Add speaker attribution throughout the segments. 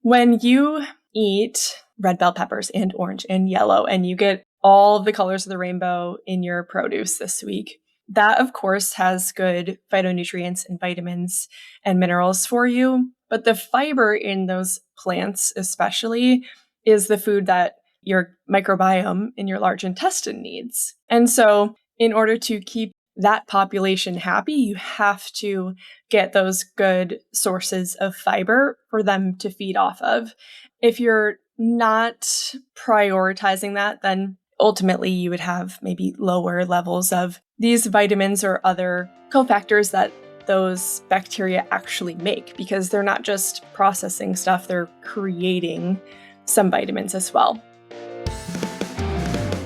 Speaker 1: When you eat red bell peppers and orange and yellow, and you get all of the colors of the rainbow in your produce this week, that, of course, has good phytonutrients and vitamins and minerals for you. But the fiber in those plants, especially, is the food that your microbiome in your large intestine needs. And so in order to keep that population happy, you have to get those good sources of fiber for them to feed off of. If you're not prioritizing that, then ultimately you would have maybe lower levels of these vitamins or other cofactors that those bacteria actually make, because they're not just processing stuff, they're creating some vitamins as well.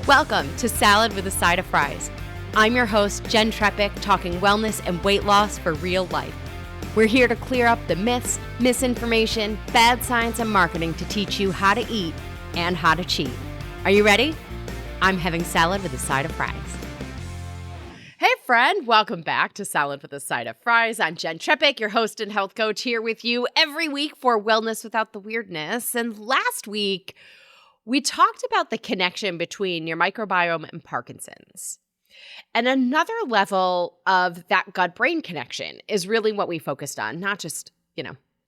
Speaker 2: Welcome to Salad with a Side of Fries. I'm your host, Jenn Trepeck, talking wellness and weight loss for real life. We're here to clear up the myths, misinformation, bad science, and marketing to teach you how to eat and how to cheat. Are you ready? I'm having salad with a side of fries. Hey friend, welcome back to Salad with a Side of Fries. I'm Jenn Trepeck, your host and health coach, here with you every week for Wellness Without the Weirdness. And last week, we talked about the connection between your microbiome and Parkinson's. And another level of that gut-brain connection is really what we focused on, not just,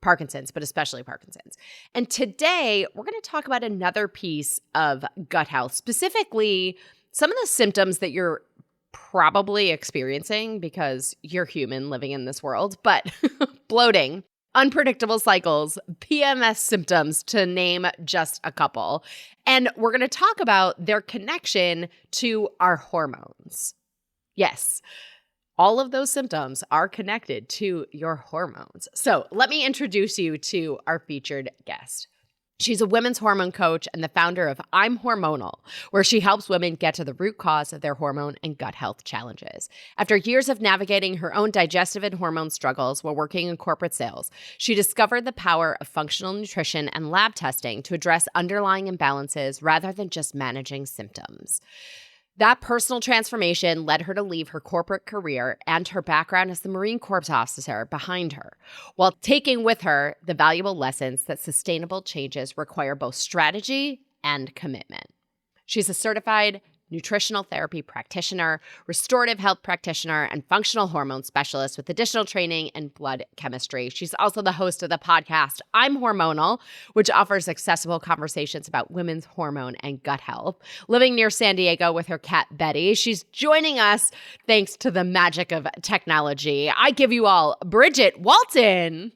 Speaker 2: Parkinson's, but especially Parkinson's. And today, we're going to talk about another piece of gut health, specifically some of the symptoms that you're probably experiencing because you're human living in this world, but bloating, unpredictable cycles, PMS symptoms, to name just a couple. And we're going to talk about their connection to our hormones. Yes, all of those symptoms are connected to your hormones. So let me introduce you to our featured guest. She's a women's hormone coach and the founder of I'm Hormonal, where she helps women get to the root cause of their hormone and gut health challenges. After years of navigating her own digestive and hormone struggles while working in corporate sales, she discovered the power of functional nutrition and lab testing to address underlying imbalances rather than just managing symptoms. That personal transformation led her to leave her corporate career and her background as the Marine Corps officer behind her, while taking with her the valuable lessons that sustainable changes require both strategy and commitment. She's a certified nutritional therapy practitioner, restorative health practitioner, and functional hormone specialist with additional training in blood chemistry. She's also the host of the podcast, I'm Hormonal, which offers accessible conversations about women's hormone and gut health. Living near San Diego with her cat, Betty, she's joining us thanks to the magic of technology. I give you all Bridget Walton.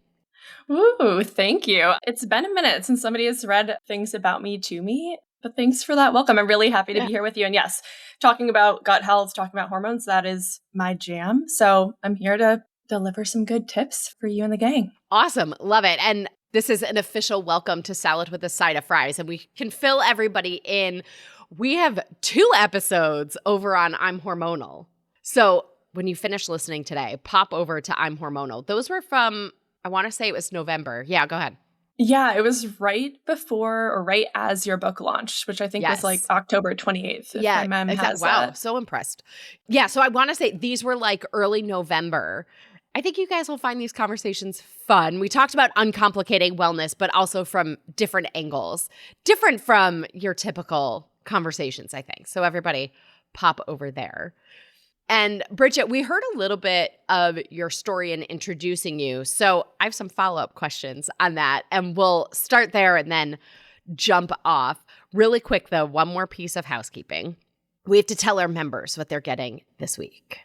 Speaker 1: Ooh, thank you. It's been a minute since somebody has read things about me to me. But thanks for that welcome. I'm really happy to be here with you. And yes, talking about gut health, talking about hormones, that is my jam. So I'm here to deliver some good tips for you and the gang.
Speaker 2: Awesome. Love it. And this is an official welcome to Salad with a Side of Fries. And we can fill everybody in. We have 2 episodes over on I'm Hormonal. So when you finish listening today, pop over to I'm Hormonal. Those were from, I want to say it was November. Yeah, go ahead.
Speaker 1: Yeah, it was right before or right as your book launched, which I think was like October 28th.
Speaker 2: Yeah, exactly. Wow, so impressed. Yeah, so I want to say these were like early November. I think you guys will find these conversations fun. We talked about uncomplicating wellness, but also from different angles, different from your typical conversations, I think. So everybody pop over there. And Bridget, we heard a little bit of your story in introducing you. So I have some follow-up questions on that, and we'll start there and then jump off. Really quick, though, one more piece of housekeeping. We have to tell our members what they're getting this week.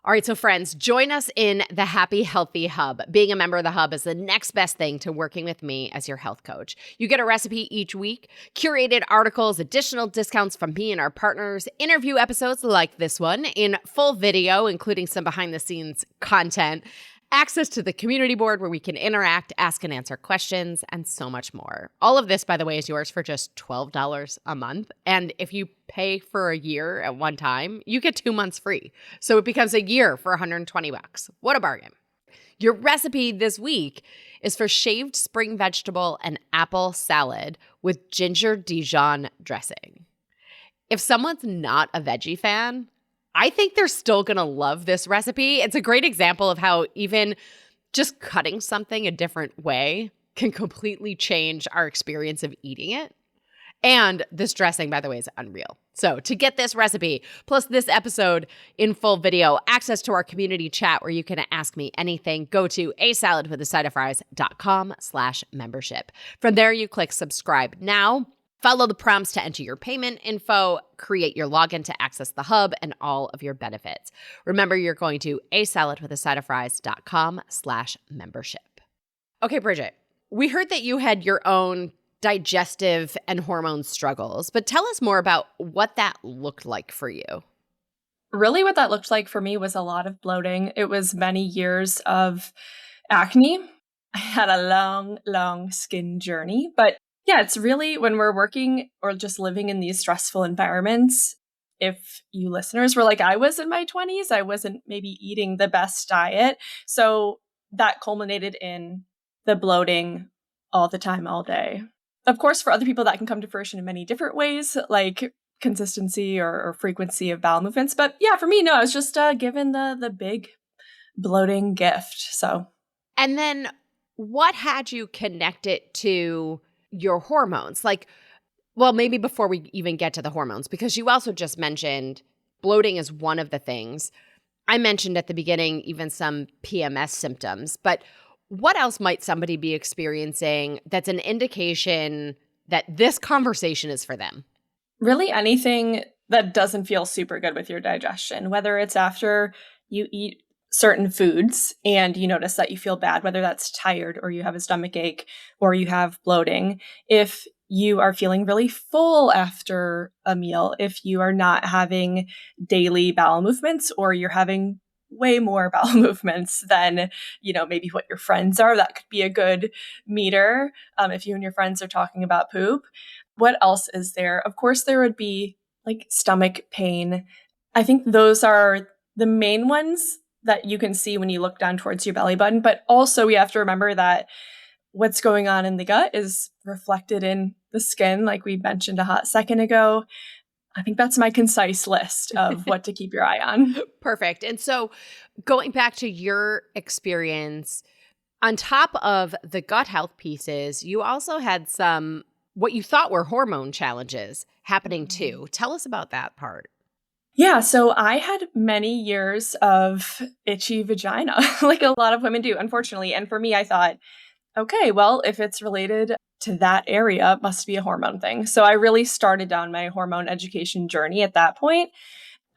Speaker 2: All right, so friends, join us in the Happy Healthy Hub. Being a member of the Hub is the next best thing to working with me as your health coach. You get a recipe each week, curated articles, additional discounts from me and our partners, interview episodes like this one in full video, including some behind-the-scenes content, access to the community board where we can interact, ask and answer questions, and so much more. All of this, by the way, is yours for just $12 a month. And if you pay for a year at one time, you get 2 months free. So it becomes a year for $120. What a bargain. Your recipe this week is for shaved spring vegetable and apple salad with ginger Dijon dressing. If someone's not a veggie fan, I think they're still going to love this recipe. It's a great example of how even just cutting something a different way can completely change our experience of eating it. And this dressing, by the way, is unreal. So to get this recipe, plus this episode in full video, access to our community chat where you can ask me anything, go to asaladwithasideofries.com/membership. From there, you click subscribe now. Follow the prompts to enter your payment info, create your login to access the hub and all of your benefits. Remember, you're going to asaladwithasideofries.com/membership. Okay, Bridget, we heard that you had your own digestive and hormone struggles, but tell us more about what that looked like for you.
Speaker 1: Really, what that looked like for me was a lot of bloating. It was many years of acne. I had a long skin journey, but yeah, it's really when we're working or just living in these stressful environments. If you listeners were like I was in my 20s, I wasn't maybe eating the best diet. So that culminated in the bloating all the time, all day. Of course, for other people, that can come to fruition in many different ways, like consistency or frequency of bowel movements. But yeah, for me, no, I was just given the big bloating gift. So,
Speaker 2: and then what had you connect it to your hormones? Like, well, maybe before we even get to the hormones, because you also just mentioned bloating is one of the things. I mentioned at the beginning even some PMS symptoms, but what else might somebody be experiencing that's an indication that this conversation is for them?
Speaker 1: Really anything that doesn't feel super good with your digestion, whether it's after you eat certain foods and you notice that you feel bad, whether that's tired or you have a stomach ache or you have bloating. If you are feeling really full after a meal, if you are not having daily bowel movements or you're having way more bowel movements than, maybe what your friends are. That could be a good meter if you and your friends are talking about poop. What else is there? Of course, there would be like stomach pain. I think those are the main ones that you can see when you look down towards your belly button. But also we have to remember that what's going on in the gut is reflected in the skin, like we mentioned a hot second ago. I think that's my concise list of what to keep your eye on.
Speaker 2: Perfect. And so going back to your experience, on top of the gut health pieces, you also had some what you thought were hormone challenges happening too. Tell us about that part.
Speaker 1: Yeah, so I had many years of itchy vagina, like a lot of women do, unfortunately. And for me, I thought, okay, well, if it's related to that area, it must be a hormone thing. So I really started down my hormone education journey at that point.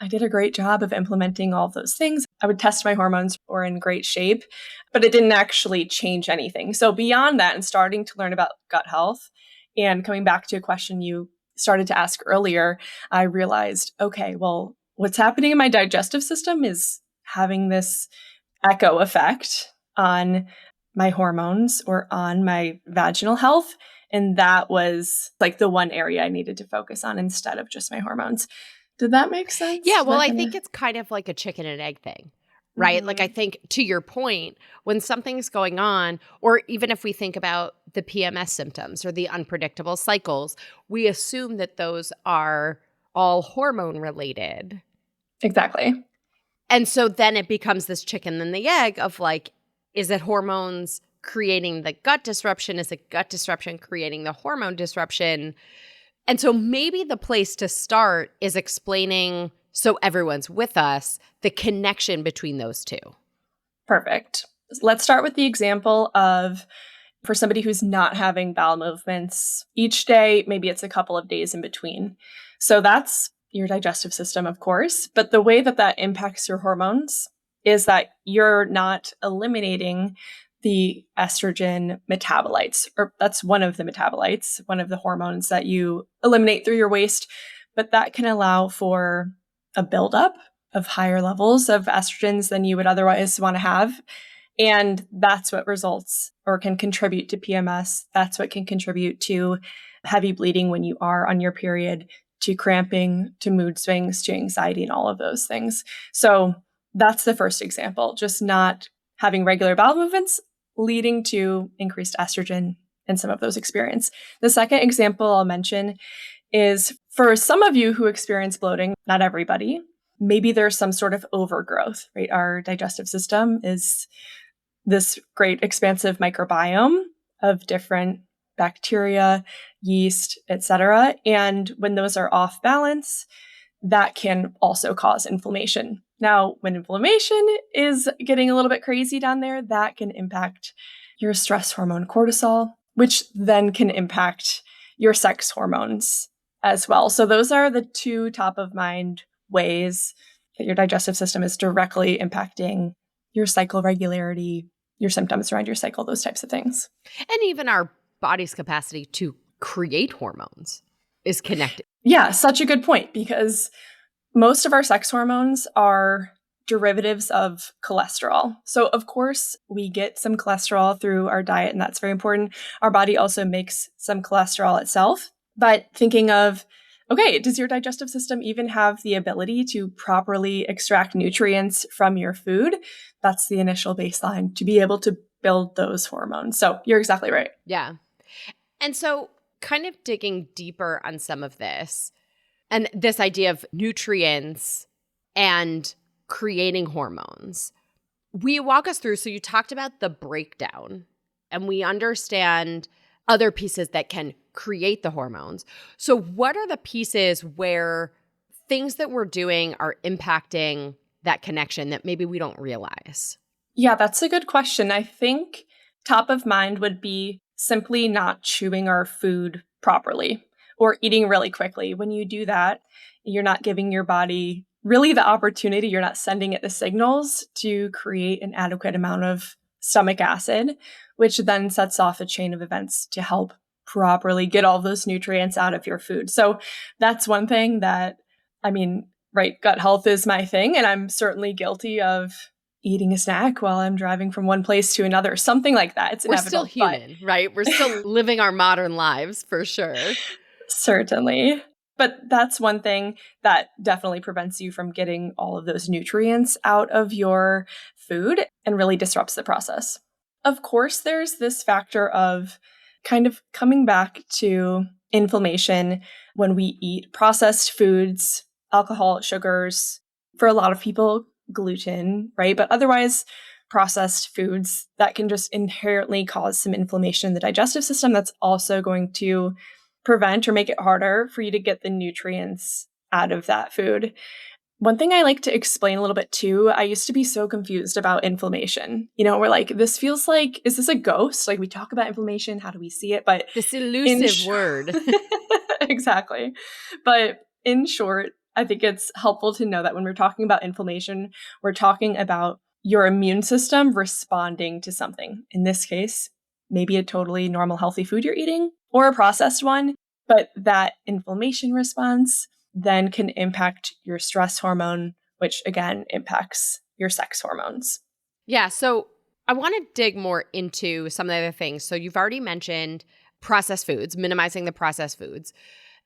Speaker 1: I did a great job of implementing all of those things. I would test my hormones were in great shape, but it didn't actually change anything. So beyond that and starting to learn about gut health and coming back to a question you started to ask earlier, I realized, okay, well, what's happening in my digestive system is having this echo effect on my hormones or on my vaginal health. And that was like the one area I needed to focus on instead of just my hormones. Did that make sense?
Speaker 2: Yeah, well, I think it's kind of like a chicken and egg thing, right? Mm-hmm. Like I think to your point, when something's going on, or even if we think about the PMS symptoms or the unpredictable cycles, we assume that those are all hormone related.
Speaker 1: Exactly.
Speaker 2: And so then it becomes this chicken and the egg of like, is it hormones creating the gut disruption? Is it gut disruption creating the hormone disruption? And so maybe the place to start is explaining, so everyone's with us, the connection between those two.
Speaker 1: Perfect. Let's start with the example of for somebody who's not having bowel movements each day, maybe it's a couple of days in between. So that's your digestive system, of course. But the way that that impacts your hormones is that you're not eliminating the estrogen metabolites, or that's one of the metabolites, one of the hormones that you eliminate through your waste. But that can allow for a buildup of higher levels of estrogens than you would otherwise want to have. And that's what results or can contribute to PMS. That's what can contribute to heavy bleeding when you are on your period, to cramping, to mood swings, to anxiety, and all of those things. So that's the first example, just not having regular bowel movements leading to increased estrogen and some of those experience. The second example I'll mention is for some of you who experience bloating, not everybody, maybe there's some sort of overgrowth, right? Our digestive system is this great expansive microbiome of different bacteria, yeast, etc. And when those are off balance, that can also cause inflammation. Now, when inflammation is getting a little bit crazy down there, that can impact your stress hormone cortisol, which then can impact your sex hormones as well. So those are the two top of mind ways that your digestive system is directly impacting your cycle regularity, your symptoms around your cycle, those types of things.
Speaker 2: And even our body's capacity to create hormones is connected.
Speaker 1: Yeah, such a good point, because most of our sex hormones are derivatives of cholesterol. So of course, we get some cholesterol through our diet, and that's very important. Our body also makes some cholesterol itself. But thinking of, okay, does your digestive system even have the ability to properly extract nutrients from your food? That's the initial baseline to be able to build those hormones. So you're exactly right.
Speaker 2: Yeah. And so kind of digging deeper on some of this and this idea of nutrients and creating hormones, will you walk us through? So you talked about the breakdown, and we understand other pieces that can create the hormones. So what are the pieces where things that we're doing are impacting that connection that maybe we don't realize?
Speaker 1: Yeah, that's a good question. I think top of mind would be simply not chewing our food properly or eating really quickly. When you do that, you're not giving your body really the opportunity, you're not sending it the signals to create an adequate amount of stomach acid, which then sets off a chain of events to help properly get all those nutrients out of your food. So that's one thing that, right, gut health is my thing, and I'm certainly guilty of eating a snack while I'm driving from one place to another, something like that. It's inevitable.
Speaker 2: We're still human, right? We're still living our modern lives for sure.
Speaker 1: Certainly. But that's one thing that definitely prevents you from getting all of those nutrients out of your food and really disrupts the process. Of course, there's this factor of kind of coming back to inflammation when we eat processed foods, alcohol, sugars, for a lot of people, gluten, right? But otherwise, processed foods that can just inherently cause some inflammation in the digestive system. That's also going to prevent or make it harder for you to get the nutrients out of that food. One thing I like to explain a little bit too, I used to be so confused about inflammation. We're like, this feels like, is this a ghost? Like, we talk about inflammation, how do we see it? But
Speaker 2: this elusive word.
Speaker 1: Exactly. But in short, I think it's helpful to know that when we're talking about inflammation, we're talking about your immune system responding to something. In this case, maybe a totally normal, healthy food you're eating or a processed one, but that inflammation response then can impact your stress hormone, which again impacts your sex hormones.
Speaker 2: Yeah, so I want to dig more into some of the other things. So you've already mentioned processed foods, minimizing the processed foods,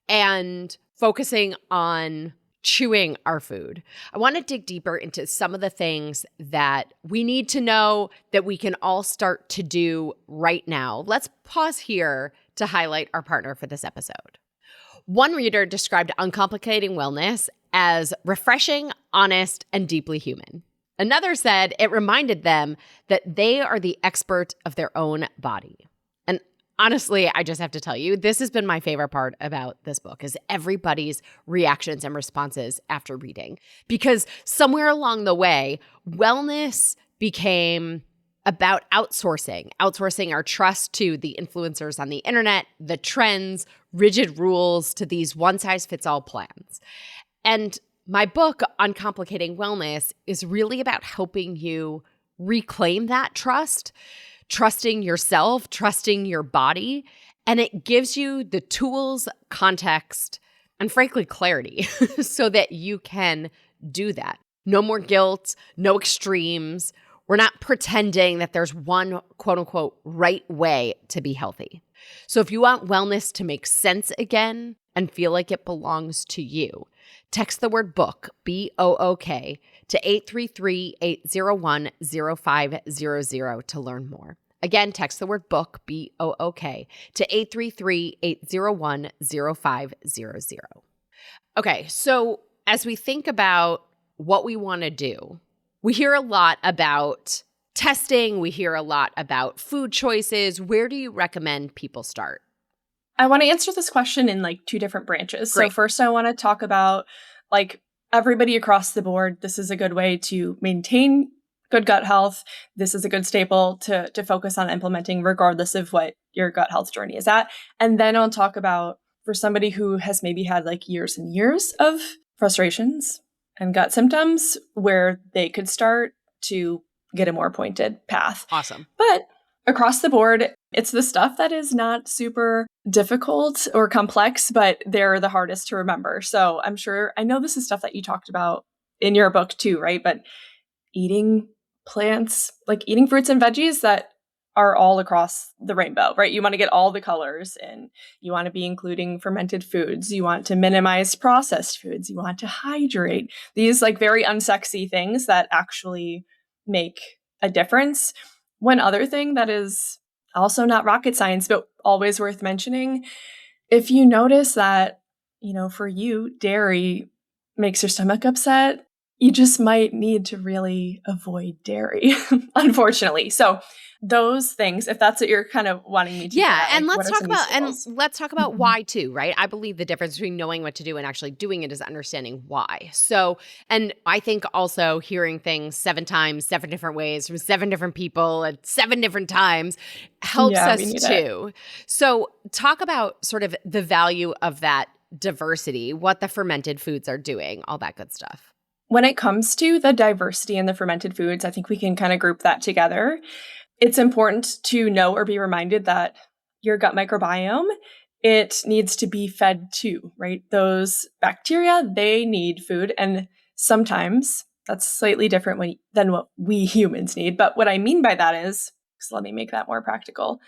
Speaker 2: and focusing on chewing our food. I want to dig deeper into some of the things that we need to know that we can all start to do right now. Let's pause here to highlight our partner for this episode. One reader described Uncomplicating Wellness as refreshing, honest, and deeply human. Another said it reminded them that they are the expert of their own body. And honestly, I just have to tell you, this has been my favorite part about this book is everybody's reactions and responses after reading. Because somewhere along the way, wellness became about outsourcing our trust to the influencers on the internet, the trends, rigid rules to these one-size-fits-all plans. And my book, Uncomplicating Wellness, is really about helping you reclaim that trust, trusting yourself, trusting your body, and it gives you the tools, context, and frankly, clarity so that you can do that. No more guilt, no extremes. We're not pretending that there's one quote unquote right way to be healthy. So if you want wellness to make sense again and feel like it belongs to you, text the word book, B-O-O-K, to 833-801-0500 to learn more. Again, text the word book, B-O-O-K, to 833-801-0500. Okay, so as we think about what we want to do, we hear a lot about testing. We hear a lot about food choices. Where do you recommend people start?
Speaker 1: I want to answer this question in like two different branches.
Speaker 2: Great.
Speaker 1: So first I want to talk about like everybody across the board. This is a good way to maintain good gut health. This is a good staple to focus on implementing regardless of what your gut health journey is at. And then I'll talk about for somebody who has maybe had like years and years of frustrations and gut symptoms where they could start to get a more pointed path.
Speaker 2: Awesome.
Speaker 1: But across the board, it's the stuff that is not super difficult or complex, but they're the hardest to remember. So I know this is stuff that you talked about in your book too, right? But eating plants, like eating fruits and veggies that are all across the rainbow, right? You want to get all the colors in. You want to be including fermented foods. You want to minimize processed foods. You want to hydrate. These like very unsexy things that actually make a difference. One other thing that is also not rocket science, but always worth mentioning, if you notice that, for you, dairy makes your stomach upset, you just might need to really avoid dairy, unfortunately. So those things, if that's what you're kind of wanting me to
Speaker 2: and let's talk about why too, right? I believe the difference between knowing what to do and actually doing it is understanding why. So, and I think also hearing things 7 times, 7 different ways from 7 different people at 7 different times helps us too. So talk about sort of the value of that diversity, what the fermented foods are doing, all that good stuff.
Speaker 1: When it comes to the diversity in the fermented foods, I think we can kind of group that together. It's important to know or be reminded that your gut microbiome, it needs to be fed too, right? Those bacteria, they need food. And sometimes that's slightly different than what we humans need. But what I mean by that is, so let me make that more practical.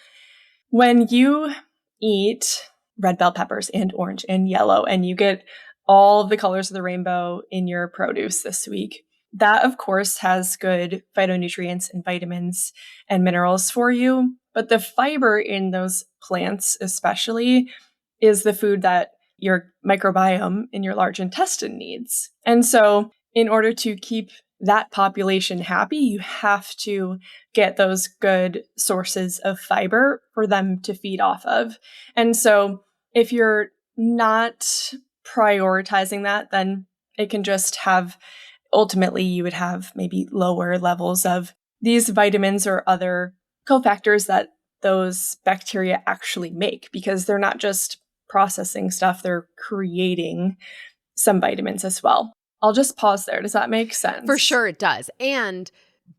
Speaker 1: When you eat red bell peppers and orange and yellow, and you get all of the colors of the rainbow in your produce this week, that, of course, has good phytonutrients and vitamins and minerals for you. But the fiber in those plants, especially, is the food that your microbiome in your large intestine needs. And so in order to keep that population happy, you have to get those good sources of fiber for them to feed off of. And so if you're not prioritizing that, then it can just ultimately you would have maybe lower levels of these vitamins or other cofactors that those bacteria actually make, because they're not just processing stuff, they're creating some vitamins as well. I'll just pause there. Does that make sense?
Speaker 2: For sure it does. And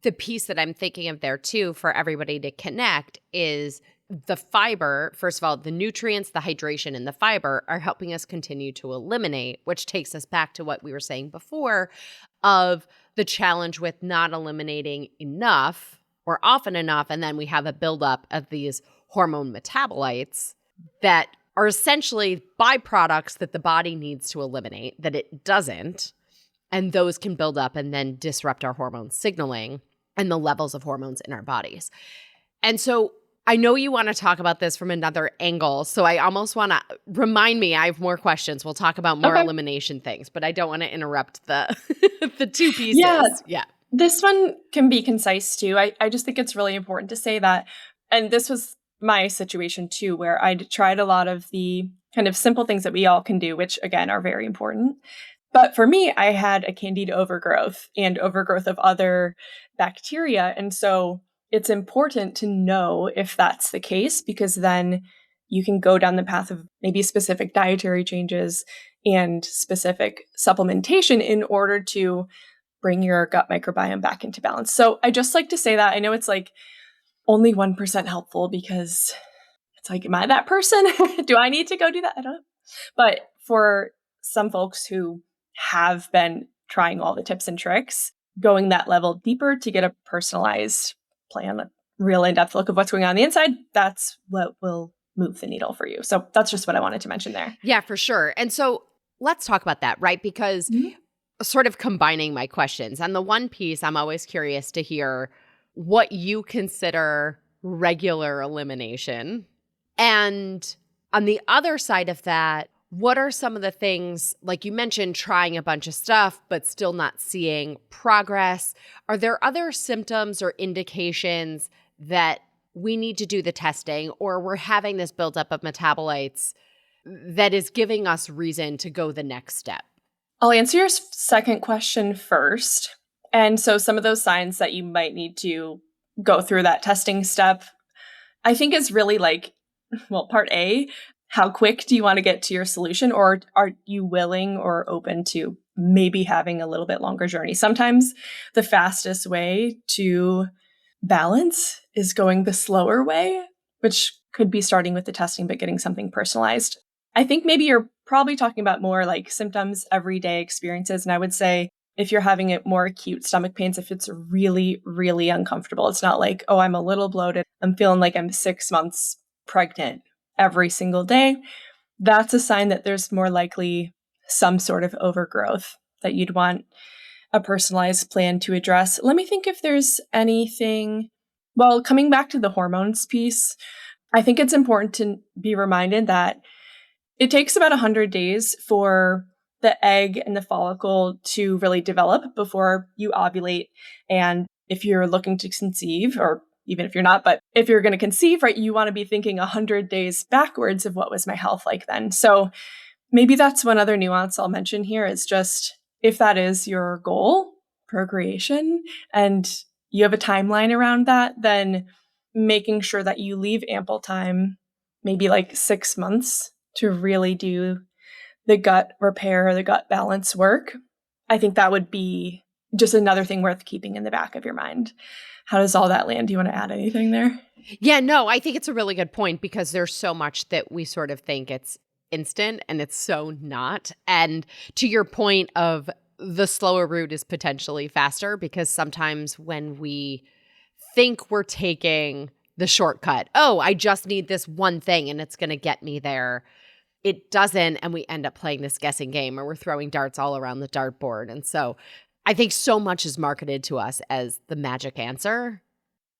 Speaker 2: the piece that I'm thinking of there too for everybody to connect is the fiber. First of all, the nutrients, the hydration, and the fiber are helping us continue to eliminate, which takes us back to what we were saying before of the challenge with not eliminating enough or often enough. And then we have a buildup of these hormone metabolites that are essentially byproducts that the body needs to eliminate, that it doesn't. And those can build up and then disrupt our hormone signaling and the levels of hormones in our bodies. And so I know you want to talk about this from another angle, so I almost want to remind me. I have more questions. We'll talk about more elimination things, but I don't want to interrupt the the two pieces.
Speaker 1: Yeah. This one can be concise too. I just think it's really important to say that, and this was my situation too, where I tried a lot of the kind of simple things that we all can do, which again are very important. But for me, I had a candid overgrowth and overgrowth of other bacteria. And so it's important to know if that's the case, because then you can go down the path of maybe specific dietary changes and specific supplementation in order to bring your gut microbiome back into balance. So I just like to say that. I know it's like only 1% helpful because it's like, am I that person? Do I need to go do that? I don't know. But for some folks who have been trying all the tips and tricks, going that level deeper to get a personalized plan, a real in-depth look of what's going on the inside, that's what will move the needle for you. So that's just what I wanted to mention there.
Speaker 2: Yeah, for sure. And so let's talk about that, right? Because sort of combining my questions. On the one piece, I'm always curious to hear what you consider regular elimination. And on the other side of that, what are some of the things, like you mentioned, trying a bunch of stuff, but still not seeing progress? Are there other symptoms or indications that we need to do the testing, or we're having this buildup of metabolites that is giving us reason to go the next step?
Speaker 1: I'll answer your second question first. And so some of those signs that you might need to go through that testing step, I think is really like, well, part A, how quick do you want to get to your solution? Or are you willing or open to maybe having a little bit longer journey? Sometimes the fastest way to balance is going the slower way, which could be starting with the testing, but getting something personalized. I think maybe you're probably talking about more like symptoms, everyday experiences. And I would say if you're having a more acute stomach pains, if it's really, really uncomfortable, it's not like, oh, I'm a little bloated, I'm feeling like I'm 6 months pregnant every single day. That's a sign that there's more likely some sort of overgrowth that you'd want a personalized plan to address. Let me think if there's anything. Well, coming back to the hormones piece, I think it's important to be reminded that it takes about 100 days for the egg and the follicle to really develop before you ovulate. And if you're looking to conceive, or even if you're not, but if you're going to conceive, right, you want to be thinking 100 days backwards of what was my health like then. So maybe that's one other nuance I'll mention here is just if that is your goal, procreation, and you have a timeline around that, then making sure that you leave ample time, maybe like 6 months, to really do the gut repair, the gut balance work. I think that would be just another thing worth keeping in the back of your mind. How does all that land? Do you want to add anything there?
Speaker 2: Yeah, no, I think it's a really good point because there's so much that we sort of think it's instant and it's so not. And to your point of the slower route is potentially faster, because sometimes when we think we're taking the shortcut, oh, I just need this one thing and it's going to get me there, it doesn't. And we end up playing this guessing game, or we're throwing darts all around the dartboard. And so I think so much is marketed to us as the magic answer.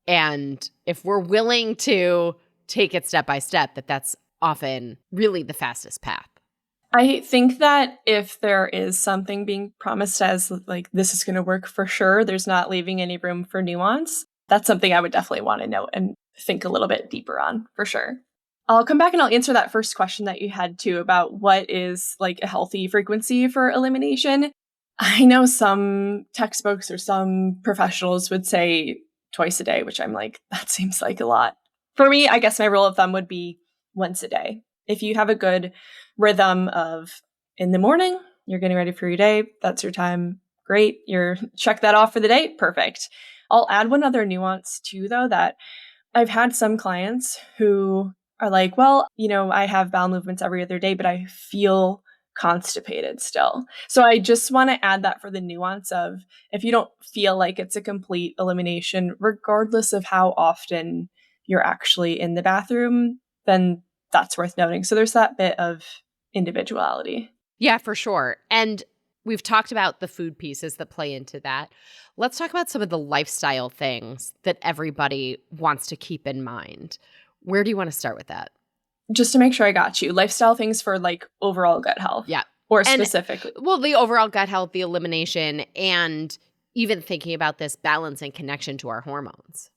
Speaker 2: And if we're willing to take it step by step, that's often really the fastest path.
Speaker 1: I think that if there is something being promised as like, this is going to work for sure, there's not leaving any room for nuance. That's something I would definitely want to note and think a little bit deeper on for sure. I'll come back and I'll answer that first question that you had too about what is like a healthy frequency for elimination. I know some textbooks or some professionals would say twice a day, which I'm like, that seems like a lot. For me, I guess my rule of thumb would be once a day. If you have a good rhythm of in the morning, you're getting ready for your day, that's your time, great. You're check that off for the day, perfect. I'll add one other nuance too, though, that I've had some clients who are like, well, I have bowel movements every other day, but I feel constipated still. So I just want to add that for the nuance of if you don't feel like it's a complete elimination, regardless of how often you're actually in the bathroom, then that's worth noting. So there's that bit of individuality.
Speaker 2: Yeah, for sure. And we've talked about the food pieces that play into that. Let's talk about some of the lifestyle things that everybody wants to keep in mind. Where do you want to start with that?
Speaker 1: Just to make sure I got you, lifestyle things for like overall gut health.
Speaker 2: Yeah.
Speaker 1: Or specifically.
Speaker 2: Well, the overall gut health, the elimination, and even thinking about this balance and connection to our hormones.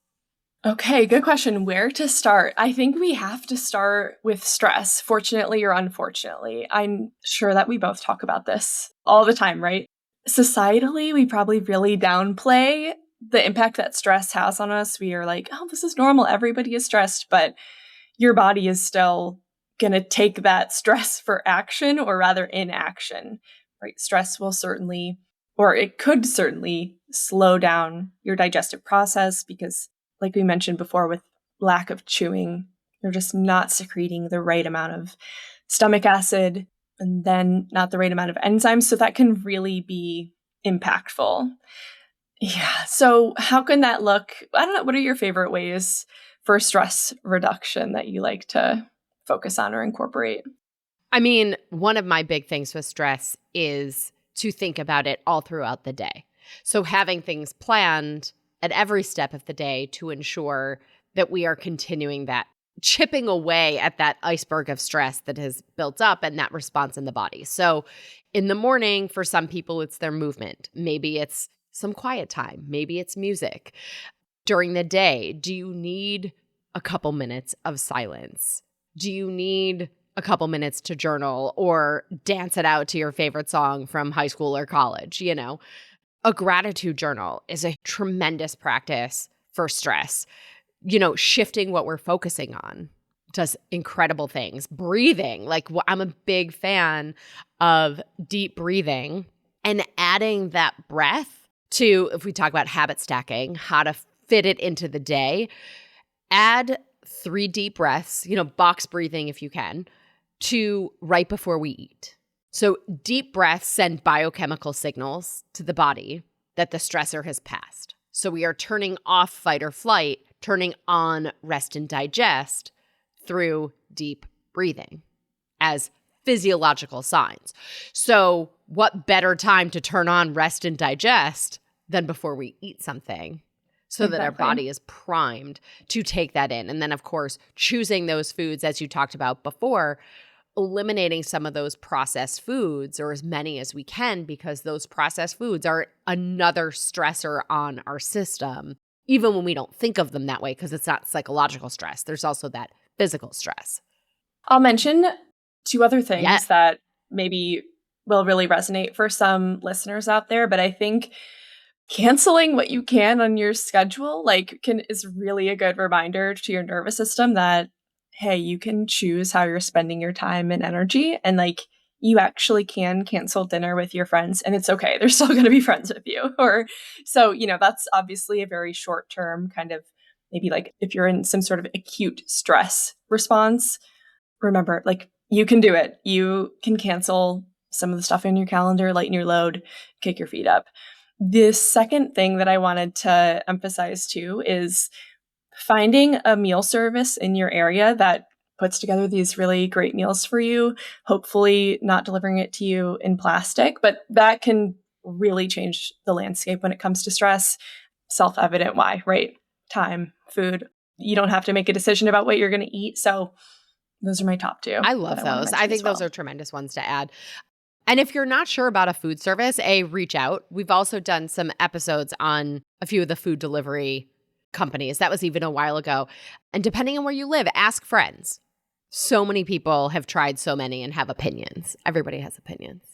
Speaker 1: Okay, good question. Where to start? I think we have to start with stress, fortunately or unfortunately. I'm sure that we both talk about this all the time, right? Societally, we probably really downplay the impact that stress has on us. We are like, oh, this is normal. Everybody is stressed, but your body is still going to take that stress for action, or rather inaction, right? Stress will certainly, or it could certainly slow down your digestive process because, like we mentioned before, with lack of chewing, you're just not secreting the right amount of stomach acid and then not the right amount of enzymes. So that can really be impactful. Yeah. So how can that look? I don't know. What are your favorite ways for stress reduction that you like to focus on or incorporate?
Speaker 2: I mean, one of my big things with stress is to think about it all throughout the day. So having things planned at every step of the day to ensure that we are continuing that chipping away at that iceberg of stress that has built up and that response in the body. So in the morning, for some people, it's their movement. Maybe it's some quiet time. Maybe it's music. During the day, do you need a couple minutes of silence? Do you need a couple minutes to journal or dance it out to your favorite song from high school or college? You know, a gratitude journal is a tremendous practice for stress. You know, shifting what we're focusing on does incredible things. Breathing, like I'm a big fan of deep breathing and adding that breath to, if we talk about habit stacking, how to fit it into the day, add 3 deep breaths, you know, box breathing if you can, to right before we eat. So deep breaths send biochemical signals to the body that the stressor has passed. So we are turning off fight or flight, turning on rest and digest through deep breathing as physiological signs. So what better time to turn on rest and digest than before we eat something so that our body is primed to take that in. And then, of course, choosing those foods, as you talked about before, eliminating some of those processed foods or as many as we can, because those processed foods are another stressor on our system, even when we don't think of them that way, because it's not psychological stress. There's also that physical stress.
Speaker 1: I'll mention 2 other things that maybe will really resonate for some listeners out there, but I think canceling what you can on your schedule is really a good reminder to your nervous system that, hey, you can choose how you're spending your time and energy, and you actually can cancel dinner with your friends and it's okay. They're still going to be friends with you. Or so, that's obviously a very short term kind of, maybe if you're in some sort of acute stress response, remember, you can do it. You can cancel some of the stuff in your calendar, lighten your load, kick your feet up. The second thing that I wanted to emphasize too is finding a meal service in your area that puts together these really great meals for you, hopefully not delivering it to you in plastic, but that can really change the landscape when it comes to stress. Self-evident why, right? Time, food. You don't have to make a decision about what you're going to eat. So those are my top 2.
Speaker 2: I love those. I think those are tremendous ones to add. And if you're not sure about a food service, reach out. We've also done some episodes on a few of the food delivery companies. That was even a while ago. And depending on where you live, ask friends. So many people have tried so many and have opinions. Everybody has opinions.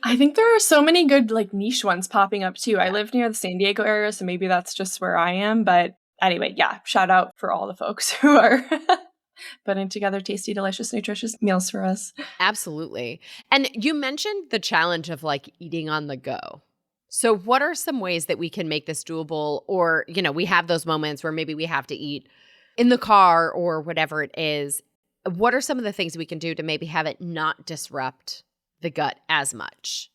Speaker 1: I think there are so many good niche ones popping up too. Yeah. I live near the San Diego area, so maybe that's just where I am. But anyway, shout out for all the folks who are putting together tasty, delicious, nutritious meals for us.
Speaker 2: Absolutely. And you mentioned the challenge of eating on the go. So what are some ways that we can make this doable? Or, we have those moments where maybe we have to eat in the car or whatever it is. What are some of the things we can do to maybe have it not disrupt the gut as much?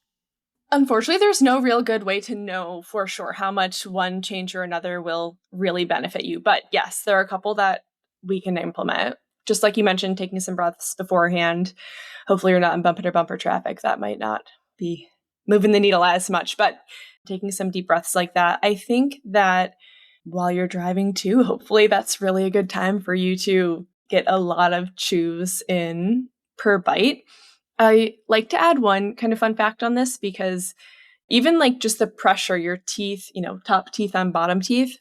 Speaker 1: Unfortunately, there's no real good way to know for sure how much one change or another will really benefit you. But yes, there are a couple that we can implement. Just like you mentioned, taking some breaths beforehand. Hopefully you're not in bumper to bumper traffic. That might not be moving the needle as much, but taking some deep breaths like that. I think that while you're driving too, hopefully that's really a good time for you to get a lot of chews in per bite. I like to add one kind of fun fact on this, because even just the pressure, your teeth, top teeth on bottom teeth,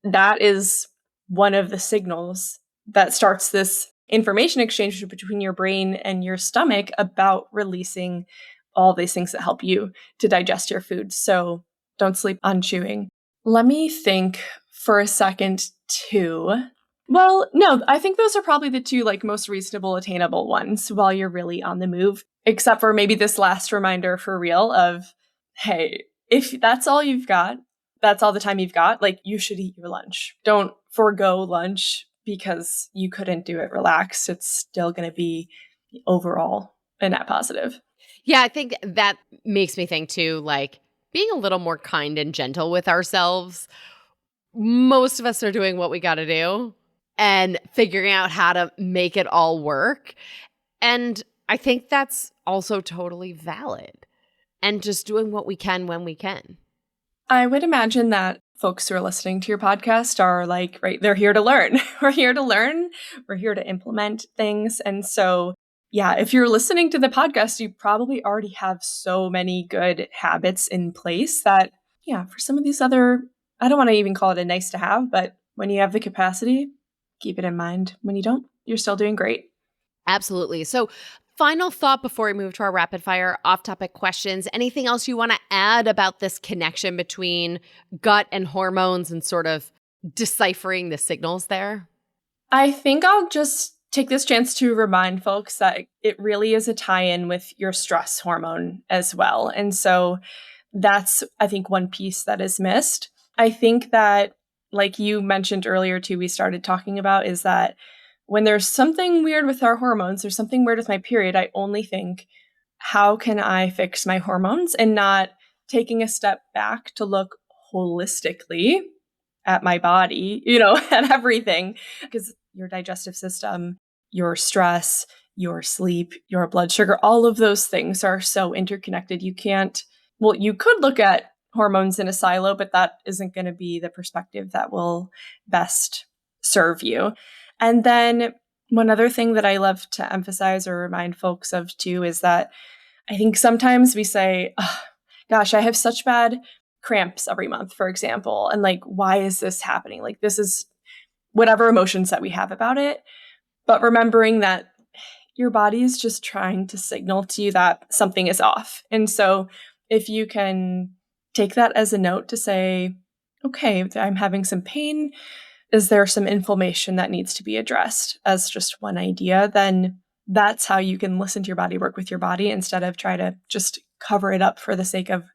Speaker 1: that is one of the signals that starts this information exchange between your brain and your stomach about releasing all these things that help you to digest your food. So don't sleep on chewing. Let me think for a second too. Well, no, I think those are probably the 2 most reasonable, attainable ones while you're really on the move, except for maybe this last reminder for real of, hey, if that's all you've got, that's all the time you've got, you should eat your lunch. Don't forego lunch because you couldn't do it relaxed. It's still going to be overall a net positive.
Speaker 2: Yeah, I think that makes me think too, being a little more kind and gentle with ourselves. Most of us are doing what we got to do and figuring out how to make it all work. And I think that's also totally valid. And just doing what we can when we can.
Speaker 1: I would imagine that folks who are listening to your podcast are like, right, they're here to learn. We're here to learn. We're here to implement things. And so, yeah, if you're listening to the podcast, you probably already have so many good habits in place that, yeah, for some of these other, I don't want to even call it a nice to have, but when you have the capacity, keep it in mind. When you don't, you're still doing great.
Speaker 2: Absolutely. So final thought before we move to our rapid fire off-topic questions. Anything else you want to add about this connection between gut and hormones and sort of deciphering the signals there?
Speaker 1: I think I'll just take this chance to remind folks that it really is a tie-in with your stress hormone as well. And so that's, I think, one piece that is missed. I think that, like you mentioned earlier too, we started talking about, is that when there's something weird with our hormones, there's something weird with my period, I only think, how can I fix my hormones, and not taking a step back to look holistically at my body, at everything. Because your digestive system, your stress, your sleep, your blood sugar, all of those things are so interconnected. You could look at hormones in a silo, but that isn't going to be the perspective that will best serve you. And then one other thing that I love to emphasize or remind folks of too is that I think sometimes we say, oh, gosh, I have such bad cramps every month, for example. And like, why is this happening? Like, this is whatever emotions that we have about it. But remembering that your body is just trying to signal to you that something is off. And so if you can take that as a note to say, okay, I'm having some pain. Is there some inflammation that needs to be addressed, as just one idea? Then that's how you can listen to your body, work with your body, instead of try to just cover it up for the sake of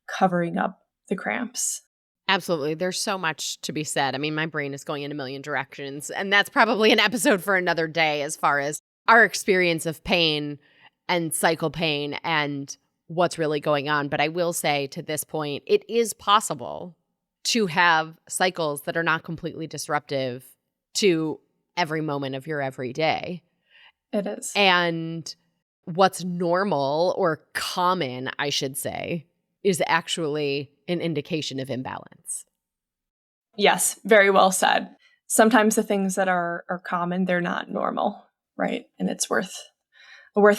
Speaker 1: covering up the cramps.
Speaker 2: Absolutely. There's so much to be said. I mean, my brain is going in a million directions, and that's probably an episode for another day as far as our experience of pain and cycle pain and what's really going on. But I will say, to this point, it is possible to have cycles that are not completely disruptive to every moment of your everyday.
Speaker 1: It is.
Speaker 2: And what's normal, or common, I should say, is actually an indication of imbalance.
Speaker 1: Yes, very well said. Sometimes the things that are common, they're not normal, right? And it's worth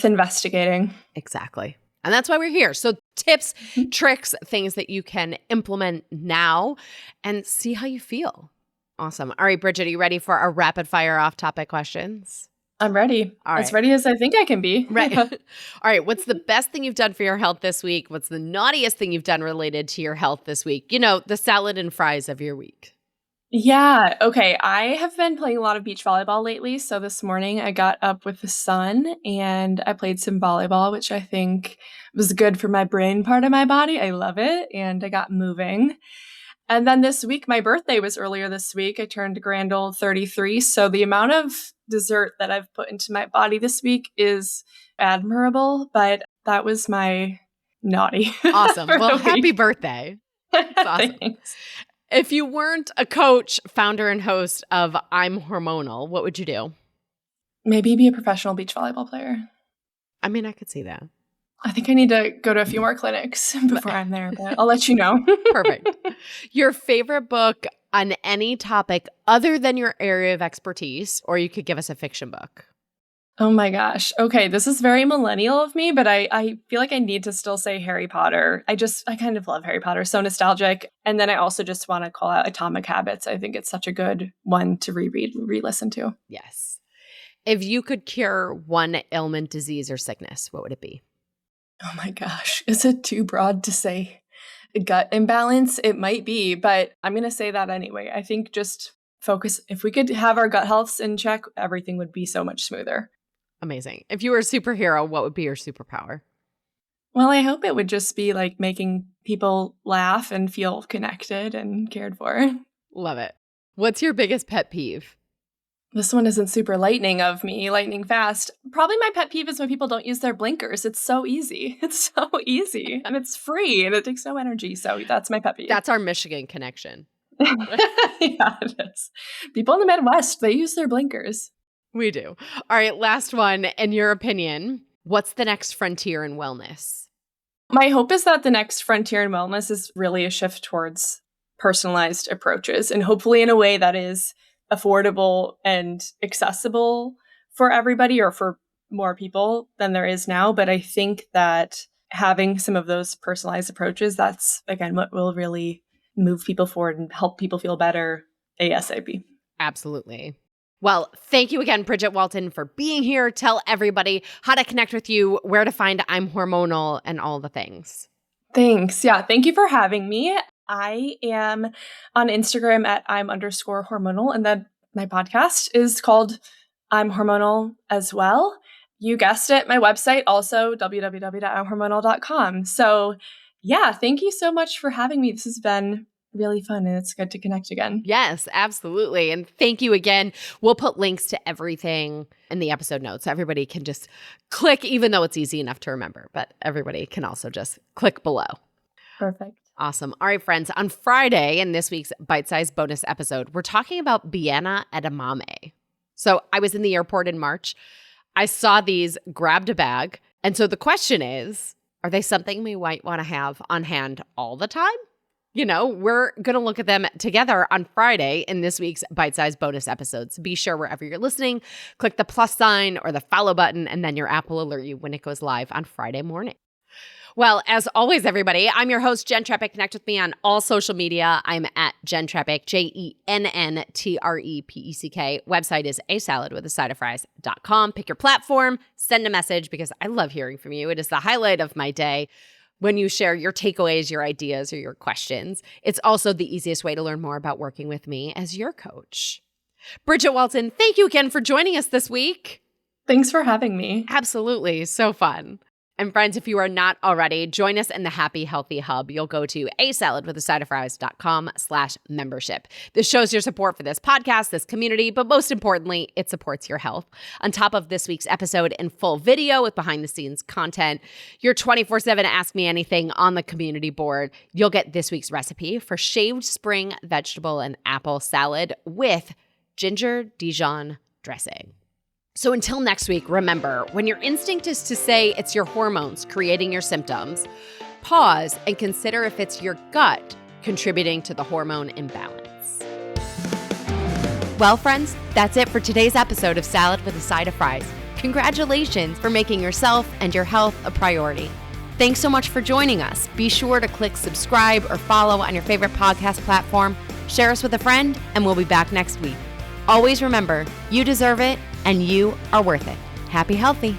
Speaker 1: investigating.
Speaker 2: Exactly. And that's why we're here. So tips, tricks, things that you can implement now and see how you feel. Awesome. All right, Bridget, are you ready for our rapid fire off-topic questions?
Speaker 1: I'm ready.
Speaker 2: All right.
Speaker 1: As ready as I think I can be.
Speaker 2: Right. All right. What's the best thing you've done for your health this week? What's the naughtiest thing you've done related to your health this week? The salad and fries of your week.
Speaker 1: Yeah. Okay. I have been playing a lot of beach volleyball lately. So this morning I got up with the sun and I played some volleyball, which I think was good for my brain part of my body. I love it. And I got moving. And then this week, my birthday was earlier this week. I turned a grand old 33. So the amount of dessert that I've put into my body this week is admirable. But that was my naughty.
Speaker 2: Awesome. Well, happy birthday. That's awesome.
Speaker 1: Thanks.
Speaker 2: If you weren't a coach, founder, and host of I'm Hormonal, what would you do?
Speaker 1: Maybe be a professional beach volleyball player.
Speaker 2: I mean, I could see that.
Speaker 1: I think I need to go to a few more clinics before I'm there, but I'll let you know.
Speaker 2: Perfect. Your favorite book on any topic other than your area of expertise, or you could give us a fiction book.
Speaker 1: Oh my gosh. Okay, this is very millennial of me, but I feel like I need to still say Harry Potter. I kind of love Harry Potter. So nostalgic. And then I also just want to call out Atomic Habits. I think it's such a good one to reread and re-listen to.
Speaker 2: Yes. If you could cure one ailment, disease, or sickness, what would it be?
Speaker 1: Oh my gosh. Is it too broad to say gut imbalance? It might be, but I'm going to say that anyway. I think just focus. If we could have our gut health in check, everything would be so much smoother.
Speaker 2: Amazing. If you were a superhero, what would be your superpower?
Speaker 1: Well, I hope it would just be like making people laugh and feel connected and cared for.
Speaker 2: Love it. What's your biggest pet peeve?
Speaker 1: This one isn't super lightning fast. Probably my pet peeve is when people don't use their blinkers. It's so easy. It's so easy. And it's free and it takes no energy. So that's my pet peeve.
Speaker 2: That's our Michigan connection.
Speaker 1: Yeah, it is. People in the Midwest, they use their blinkers.
Speaker 2: We do. All right, last one. In your opinion, what's the next frontier in wellness?
Speaker 1: My hope is that the next frontier in wellness is really a shift towards personalized approaches, and hopefully in a way that is affordable and accessible for everybody, or for more people than there is now. But I think that having some of those personalized approaches, that's, again, what will really move people forward and help people feel better ASAP.
Speaker 2: Absolutely. Well, thank you again, Bridget Walton, for being here. Tell everybody how to connect with you, where to find I'm Hormonal, and all the things.
Speaker 1: Thanks. Yeah, thank you for having me. I am on Instagram at I'm_hormonal, and then my podcast is called I'm Hormonal as well. You guessed it, my website also, www.imhormonal.com. So yeah, thank you so much for having me. This has been really fun, and it's good to connect again.
Speaker 2: Yes, absolutely. And thank you again. We'll put links to everything in the episode notes so everybody can just click, even though it's easy enough to remember, but everybody can also just click below.
Speaker 1: Perfect.
Speaker 2: Awesome. All right, friends. On Friday, in this week's bite-sized bonus episode, we're talking about Biena edamame. So I was in the airport in March. I saw these, grabbed a bag. And so the question is, are they something we might want to have on hand all the time? You know, we're going to look at them together on Friday in this week's bite-sized bonus episodes. Be sure wherever you're listening, click the plus sign or the follow button, and then your app will alert you when it goes live on Friday morning. Well, as always, everybody, I'm your host, Jenn Trepeck. Connect with me on all social media. I'm at Jenn Trepeck, JENNTREPECK. Website is asaladwithasideoffries.com. Pick your platform, send a message, because I love hearing from you. It is the highlight of my day when you share your takeaways, your ideas, or your questions. It's also the easiest way to learn more about working with me as your coach. Bridget Walton, thank you again for joining us this week.
Speaker 1: Thanks for having me.
Speaker 2: Absolutely. So fun. And friends, if you are not already, join us in the Happy Healthy Hub. You'll go to asaladwithasideoffries.com/membership. This shows your support for this podcast, this community, but most importantly, it supports your health. On top of this week's episode in full video with behind-the-scenes content, your 24/7 Ask Me Anything on the community board, you'll get this week's recipe for shaved spring vegetable and apple salad with ginger Dijon dressing. So until next week, remember, when your instinct is to say it's your hormones creating your symptoms, pause and consider if it's your gut contributing to the hormone imbalance. Well, friends, that's it for today's episode of Salad with a Side of Fries. Congratulations for making yourself and your health a priority. Thanks so much for joining us. Be sure to click subscribe or follow on your favorite podcast platform. Share us with a friend, and we'll be back next week. Always remember, you deserve it, and you are worth it. Happy healthy.